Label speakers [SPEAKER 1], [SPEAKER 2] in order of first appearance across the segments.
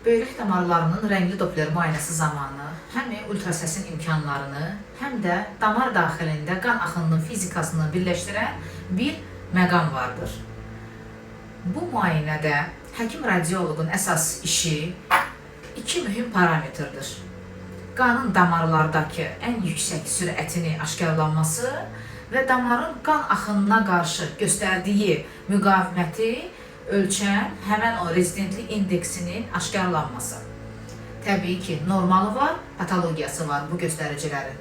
[SPEAKER 1] Böyrək damarlarının rəngli Doppler müayinəsi zamanı həm ultrasəsin imkanlarını, həm də damar daxilində qan axınının fizikasını birləşdirən bir məqam vardır. Bu müayinədə həkim radioloqun əsas işi iki mühüm parametrdir. Qanın damarlardakı ən yüksək sürətini aşkarlanması və damarın qan axınına qarşı göstərdiyi müqaviməti ölçən həmən o rezidentlik indeksinin aşkarlanması. Təbii ki, normalı var, patologiyası var bu göstəricilərin.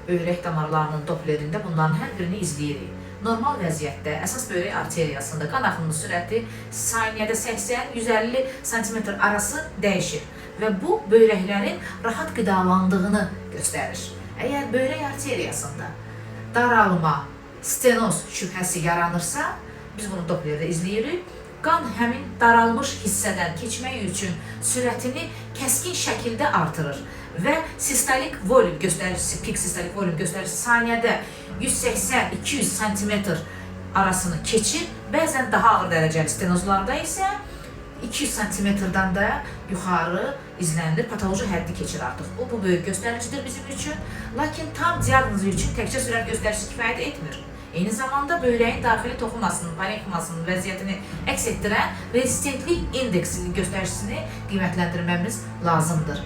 [SPEAKER 1] Böyrək damarlarının Dopplerində bunların hər birini izləyirik. Normal vəziyyətdə əsas böyrək arteriyasında qan axınının sürəti saniyədə 80-150 sm arası dəyişir və bu böyrəklərin rahat qidalandığını göstərir. Əgər böyrək arteriyasında daralma, stenoz şübhəsi yaranırsa, biz bunu Dopplerdə izləyirik. Qan həmin daralmış hissədən keçmək üçün sürətini kəskin şəkildə artırır və sistolik volüm göstəricisi, pik sistolik volüm göstəricisi saniyədə 180-200 sm arasını keçir. Bəzən daha ağır dərəcəli stenozlarda isə 200 sm-dən də yuxarı izlənilir, patoloji həddi keçir artıq. Bu böyük göstəricidir bizim üçün, lakin tam diaqnozu üçün təkcə sürət göstəricisi kifayət etmir. Eyni zamanda böyrəyin daxili toxumasının, parenximasının vəziyyətini əks etdirən rezistentlik indeksinin göstəricisini qiymətləndirməmiz lazımdır.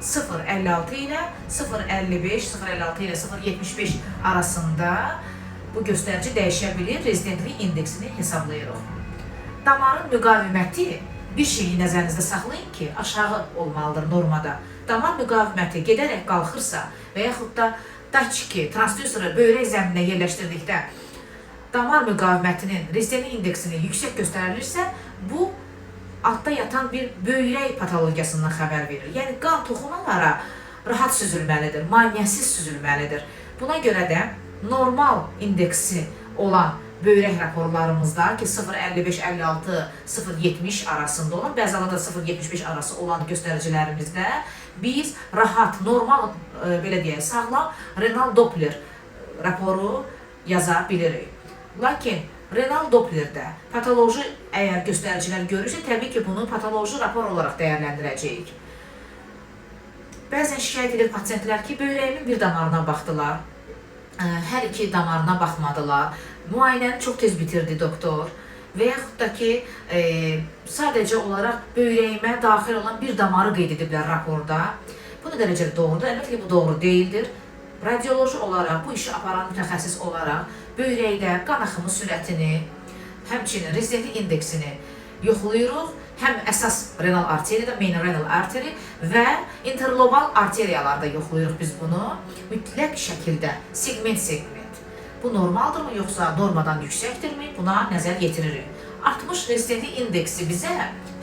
[SPEAKER 1] 0,56 ilə 0,55, 0,56 ilə 0,75 arasında bu göstərici dəyişə bilir, rezistentlik indeksini hesablayırıq. Damarın müqaviməti bir şeyi nəzərinizdə saxlayın ki, aşağı olmalıdır normada. Damar müqaviməti gedərək qalxırsa və yaxud da daçiki, transdüseri böyrək zəminə yerləşdirdikdə damar müqavimətinin rezistentlik indeksini yüksək göstərilirsə, bu altda yatan bir böyrək patologiyasından xəbər verir. Yəni, qan toxumalara rahat süzülməlidir, maneəsiz süzülməlidir. Buna görə də normal indeksi olan böyrək raporlarımızda ki 0,55-56, 0,70 arasında olan, bəzi hallarda 0,75 arası olan göstəricilərimizdə biz rahat, normal, belə deyək, sağlam renal Doppler raporu yaza bilirik. Lakin renal Dopplerdə patoloji əgər göstəricilər görürsə, təbii ki, bunu patoloji rapor olaraq dəyərləndirəcəyik. Bəzən şikayət edir pasiyentlər ki, böyrəyimin bir damarına baxdılar, hər iki damarına baxmadılar, müayinəni çox tez bitirdi doktor və yaxud da ki, sadəcə olaraq böyrəyimə daxil olan bir damarı qeyd ediblər raporda. Bu nə dərəcədə doğrudur? Əlbəttə ki, bu doğru deyildir. Radioloji olaraq, bu işi aparan mütəxəssis olaraq böyrəkdə qan axımı sürətini, həmçinin rezistentlik indeksini yoxlayırıq. Həm əsas renal arteriyada, main renal arteri və interlobal arteriyalarda yoxlayırıq biz bunu mütləq şəkildə, segment-segment. Bu normaldırmı, yoxsa normadan yüksəkdirmi? Buna nəzər yetiririk. Artmış rezistentlik indeksi bizə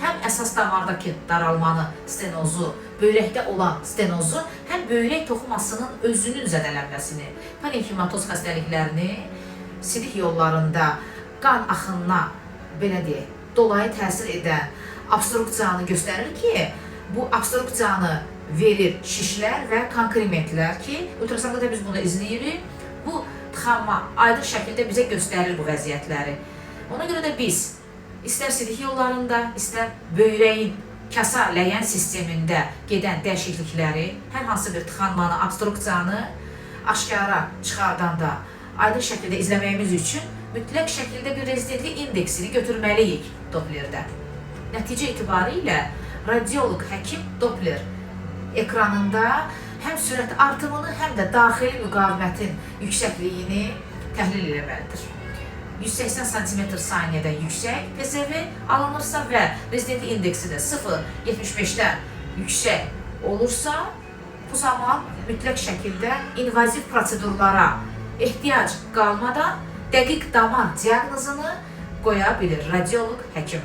[SPEAKER 1] həm əsas damardakı daralmanı, stenozu, böyrəkdə olan stenozu, həm böyrək toxumasının özünün zədələnməsini, parenximatoz xəstəliklərini, sidik yollarında qan axınına, belə deyək, dolayı təsir edən obstruksiyanı göstərir ki, bu obstruksiyanı verir şişlər və konkrementlər ki, ultrasonda biz bunu izləyirik. Bu tıxanma aydın şəkildə bizə göstərir bu vəziyyətləri. Ona görə də biz istər sidik yollarında, istər böyrəyin kasa ləyən sistemində gedən dəyişiklikləri, hər hansı bir tıxanmanı, obstruksiyanı aşkara çıxardanda aydın şəkildə izləməyimiz üçün mütləq şəkildə bir rezistentlik indeksini götürməliyik Dopplerdə. Nəticə etibarilə radioloq həkim Doppler ekranında həm sürət artımını, həm də daxili müqavimətin yüksəkliyini təhlil eləməlidir. 180 sm saniyədən yüksək PSV alınırsa və rezistentlik indeksi də 0,75-dən yüksək olursa, bu zaman mütləq şəkildə invaziv prosedurlara ehtiyac qalmadan dəqiq damar diaqnozunu qoya bilir radioloq həkim.